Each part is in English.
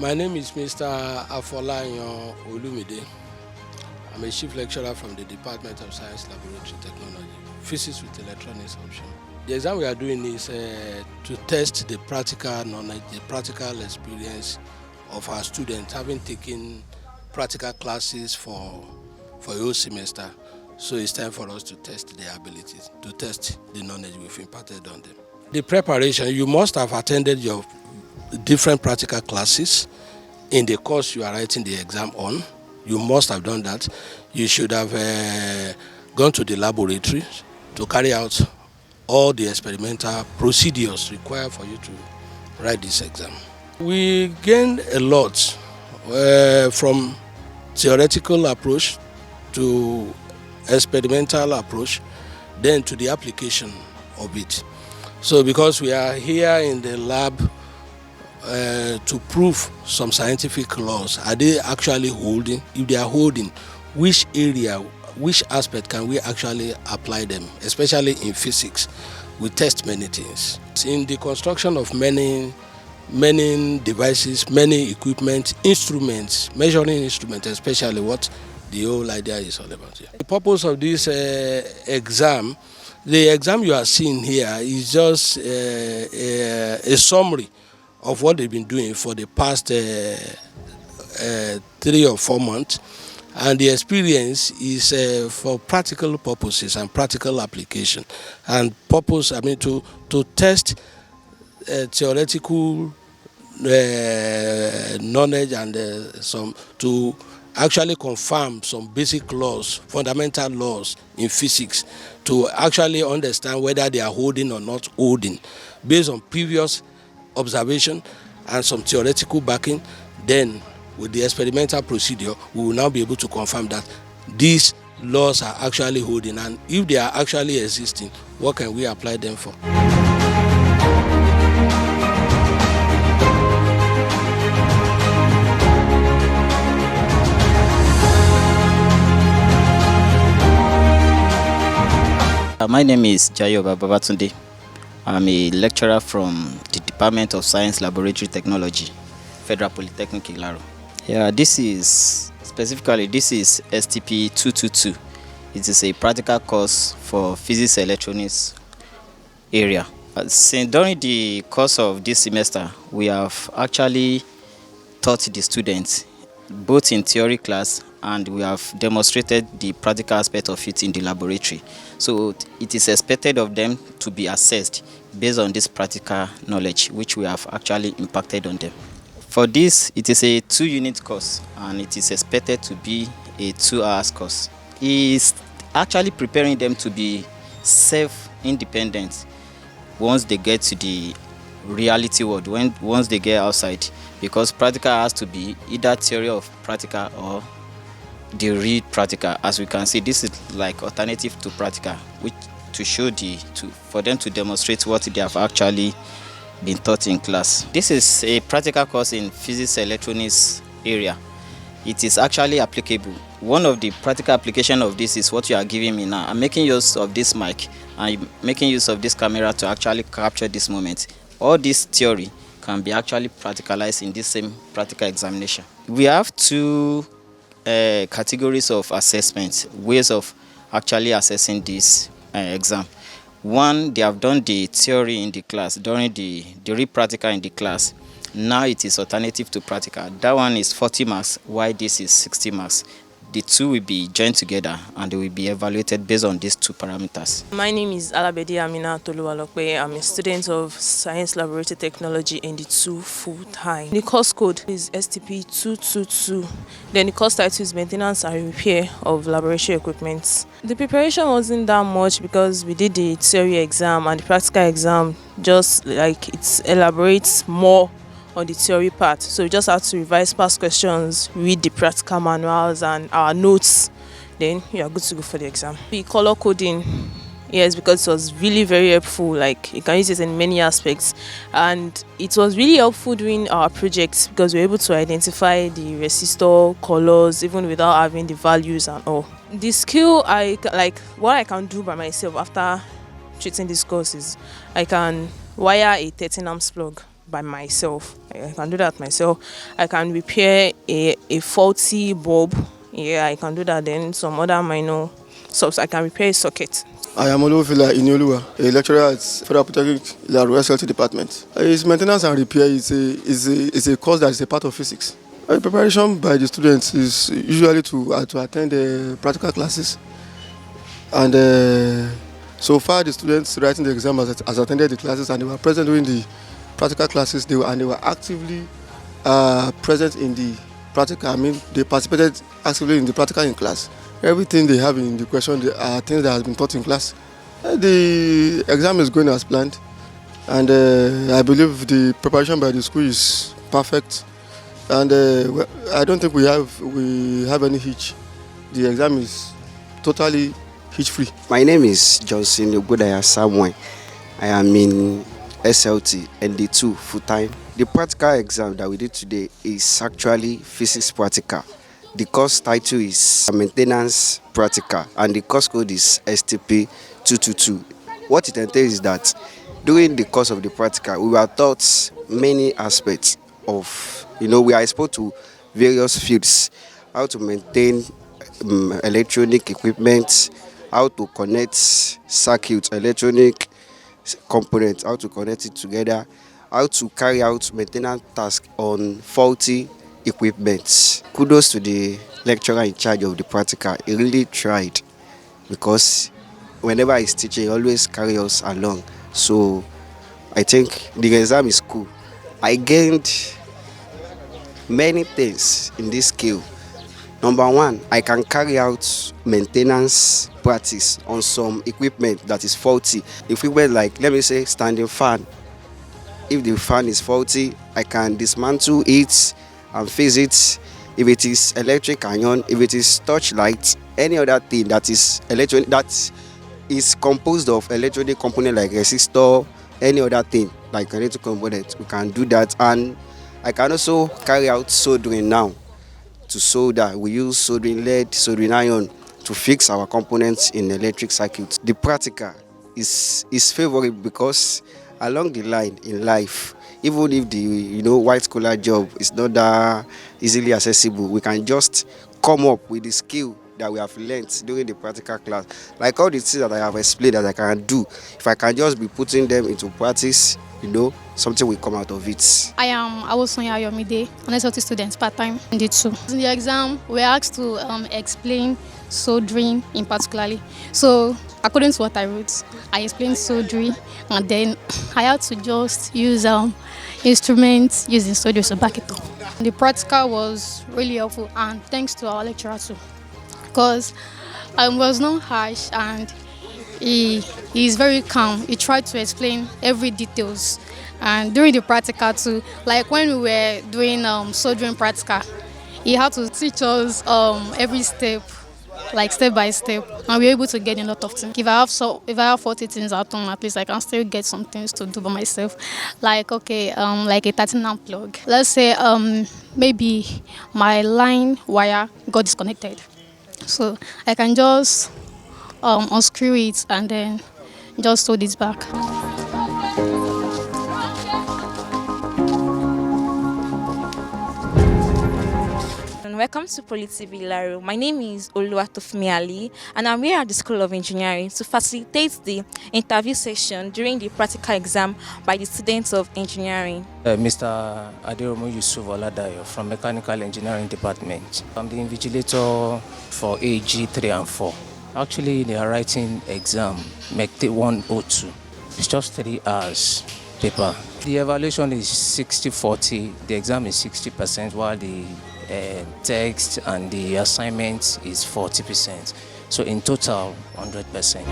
My name is Mr. Afolayan Olumide. I'm a chief lecturer from the Department of Science Laboratory Technology, Physics with Electronics option. The exam we are doing is to test the practical knowledge, the practical experience of our students having taken practical classes for a whole semester. So it's time for us to test their abilities, to test the knowledge we've imparted on them. The preparation, you must have attended your different practical classes in the course you are writing the exam on. You must have done that. You should have gone to the laboratory to carry out all the experimental procedures required for you to write this exam. We gained a lot from theoretical approach to experimental approach, then to the application of it. So because we are here in the lab to prove some scientific laws, are they actually holding? If they are holding, which area, which aspect can we actually apply them, especially in physics? We test many things. In the construction of many devices, many equipment, instruments, measuring instruments, especially what the whole idea is all about here. The purpose of this exam, the exam you are seeing here is just a summary of what they've been doing for the past 3 or 4 months, and the experience is for practical purposes and practical application, and purpose, I mean, to test theoretical knowledge and some to actually confirm some basic laws, fundamental laws in physics, to actually understand whether they are holding or not holding based on previous observation and some theoretical backing. Then with the experimental procedure, we will now be able to confirm that these laws are actually holding, and if they are actually existing, what can we apply them for? My name is Jayoba Babatunde. I'm a lecturer from the Department of Science Laboratory Technology, Federal Polytechnic Ilaro. Yeah, this is STP 222. It is a practical course for physics electronics area. During the course of this semester, we have actually taught the students both in theory class, and we have demonstrated the practical aspect of it in the laboratory. So it is expected of them to be assessed based on this practical knowledge which we have actually impacted on them. For this, it is a 2-unit course, and it is expected to be a 2-hour course. It is actually preparing them to be self-independent once they get to the reality world, once they get outside, because practical has to be either theory of practical or the real practical. As we can see, this is like alternative to practical, which to show for them to demonstrate what they have actually been taught in class. This is a practical course in physics electronics area. It is actually applicable. One of the practical application of this is what you are giving me now. I'm making use of this mic and making use of this camera to actually capture this moment. All this theory can be actually practicalized in this same practical examination. We have 2 categories of assessment, ways of actually assessing this exam. One, they have done the theory in the class during the real practical in the class. Now it is alternative to practical. That one is 40 marks, while this is 60 marks. The two will be joined together and they will be evaluated based on these two parameters. My name is Alabedi Amina Toluwalope. I'm a student of Science Laboratory Technology in the 2 full-time. The course code is STP222. Then the course title is Maintenance and Repair of Laboratory Equipment. The preparation wasn't that much because we did the theory exam and the practical exam just like it elaborates more on the theory part. So we just have to revise past questions, read the practical manuals and our notes. Then you are good to go for the exam. The color coding, yes, because it was really very helpful. Like you can use it in many aspects, and it was really helpful during our projects because we were able to identify the resistor colors even without having the values and all. The skill what I can do by myself after treating this course is I can wire a 13 amps plug by myself. I can do that myself. I can repair a faulty bulb. Yeah, I can do that. Then some other minor stuff. I can repair a socket. I am Olufila Inioluwa, a lecturer at Federal Polytechnic Ilaro SLT department. Its maintenance and repair is a course that is a part of physics. Preparation by the students is usually to attend practical classes, and so far the students writing the exam has attended the classes and they were present during the practical classes. They were actively present in the practical. I mean, they participated actively in the practical in class. Everything they have in the question are things that have been taught in class. The exam is going as planned, and I believe the preparation by the school is perfect. And I don't think we have any hitch. The exam is totally hitch-free. My name is Johnson Ogudaya Samuel. I am in SLT and the 2 full-time. The practical exam that we did today is actually physics practical. The course title is Maintenance Practical and the course code is STP222. What it entails is that during the course of the practical, we were taught many aspects of, we are exposed to various fields, how to maintain electronic equipment, how to connect circuits, electronic components, how to connect it together, how to carry out maintenance tasks on faulty equipment. Kudos to the lecturer in charge of the practical. He really tried because whenever he's teaching, he always carry us along. So I think the exam is cool. I gained many things in this skill. Number one, I can carry out maintenance practice on some equipment that is faulty. Equipment like, let me say, standing fan. If the fan is faulty, I can dismantle it and fix it. If it is electric iron, if it is touch light, any other thing that is electronic, that is composed of electronic component like resistor, any other thing like electric component, we can do that. And I can also carry out soldering now. To solder, we use soldering lead, soldering iron to fix our components in electric circuits. The practical is favorable because along the line in life, even if the white collar job is not that easily accessible, we can just come up with the skill that we have learnt during the practical class. Like all the things that I have explained that I can do, if I can just be putting them into practice, something will come out of it. I am Awosonya Ayomide, an SLT student part-time in the 2. In the exam, we are asked to explain soldering in particularly. So according to what I wrote, I explained soldering and then I had to just use instruments using soldering to back it up. The practical was really helpful and thanks to our lecturer too, because it was not harsh and he is very calm. He tried to explain every details, and during the practical too, like when we were doing soldering practical, he had to teach us every step, like step by step, and we were able to get a lot of things. If I have 40 things at home, at least I can still get some things to do by myself, like like a 13 amp plug. Let's say maybe my line wire got disconnected, so I can just unscrew it and then just solder it back. And welcome to Poly TV Laro. My name is Oluwatofumi Ali, and I'm here at the School of Engineering to facilitate the interview session during the practical exam by the students of engineering. Mr. Aderomo Yusuf Oladayo from Mechanical Engineering Department. I'm the invigilator for AG 3 and 4. Actually, they are writing exam, MECT 102. It's just 3 hours paper. The evaluation is 60-40. The exam is 60%, while the text and the assignment is 40%. So in total, 100%.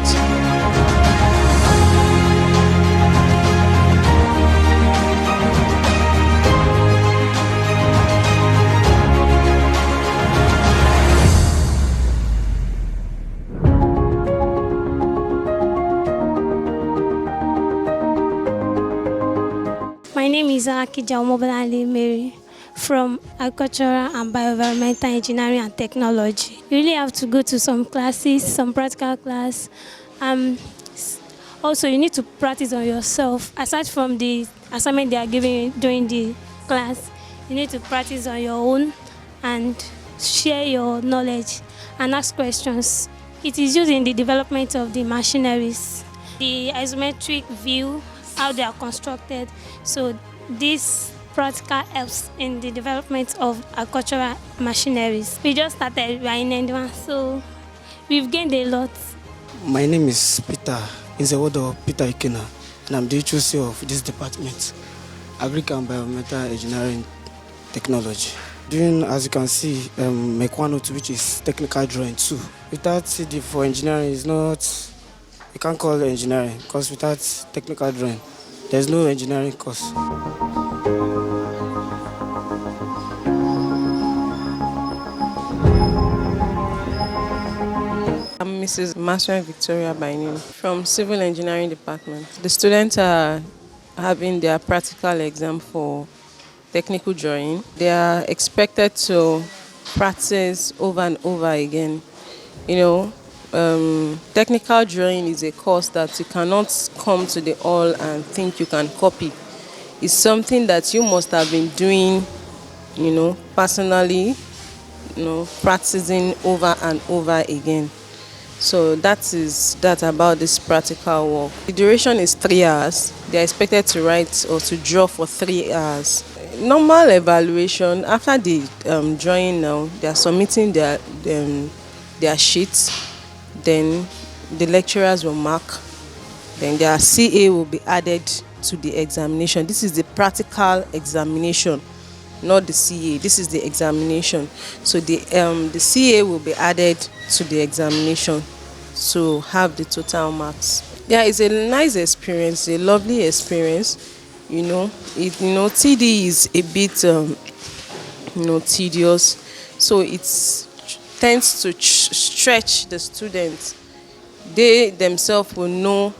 My name is Akija Omobolale Mary from Agricultural and Bioenvironmental Engineering and Technology. You really have to go to some classes, some practical class. Also, you need to practice on yourself. Aside from the assignment they are giving you during the class, you need to practice on your own and share your knowledge and ask questions. It is used in the development of the machineries, the isometric view, how they are constructed. So this practical helps in the development of agricultural machineries. We just started, we are in N1, so we've gained a lot. My name is Peter, in the word of Peter Ikena, and I'm the HOC of this department, Agric and Biomedical Engineering Technology. Doing, as you can see, MEC 102, which is technical drawing 2. Without CD for engineering is not, you can't call it engineering, because without technical drawing, there's no engineering course. I'm Mrs. Maswell Victoria by name from Civil Engineering Department. The students are having their practical exam for technical drawing. They are expected to practice over and over again. Technical drawing is a course that you cannot come to the hall and think you can copy. It's something that you must have been doing, personally, practicing over and over again. So that about this practical work. The duration is 3 hours. They are expected to write or to draw for 3 hours. Normal evaluation, after the drawing now, they are submitting their sheets. Then the lecturers will mark. Then their CA will be added to the examination. This is the practical examination, not the CA. This is the examination. So the CA will be added to the examination to have the total marks. Yeah, it's a nice experience, a lovely experience. TD is a bit tedious, so it tends to stretch the students. They themselves will know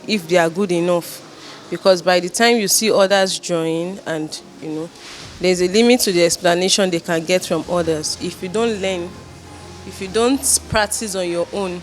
if they are good enough, because by the time you see others join, and there's a limit to the explanation they can get from others. If you don't learn, if you don't practice on your own,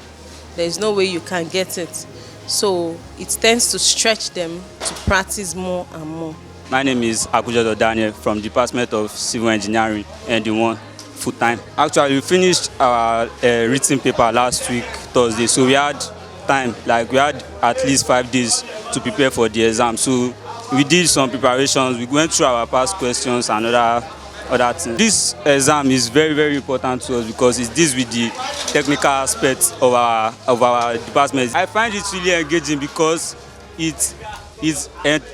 there's no way you can get it. So it tends to stretch them to practice more and more. My name is Akujodo Daniel from Department of Civil Engineering, ND1, full-time. Actually, we finished our written paper last week, Thursday, so we had time, we had at least 5 days to prepare for the exam. So we did some preparations, we went through our past questions and other things. This exam is very, very important to us because it deals with the technical aspects of our department. I find it really engaging because it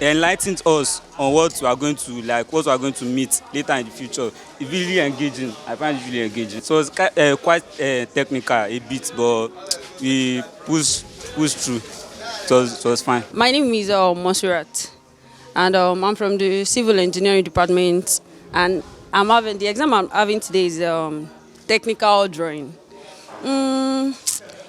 enlightens us on what we are going to meet later in the future. It's really engaging. I find it really engaging. So it's quite technical a bit, but we push through. So it was fine. My name is Monserrat, and I'm from the Civil Engineering Department, and the exam I'm having today is technical drawing.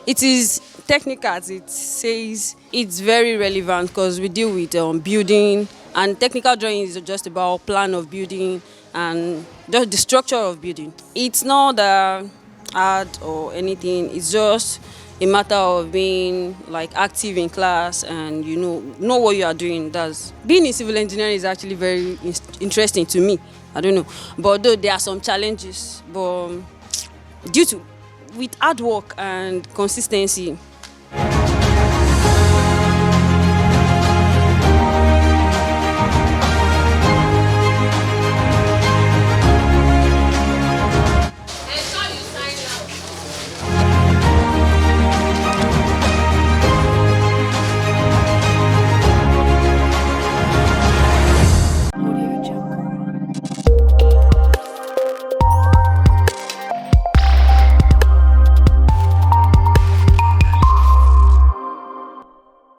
It is technical, as it says. It's very relevant because we deal with building, and technical drawing is just about plan of building and just the structure of building. It's not hard or anything. It's just a matter of being active in class and know what you are doing. Being in civil engineering is actually very interesting to me I don't know. But though there are some challenges, but due to with hard work and consistency,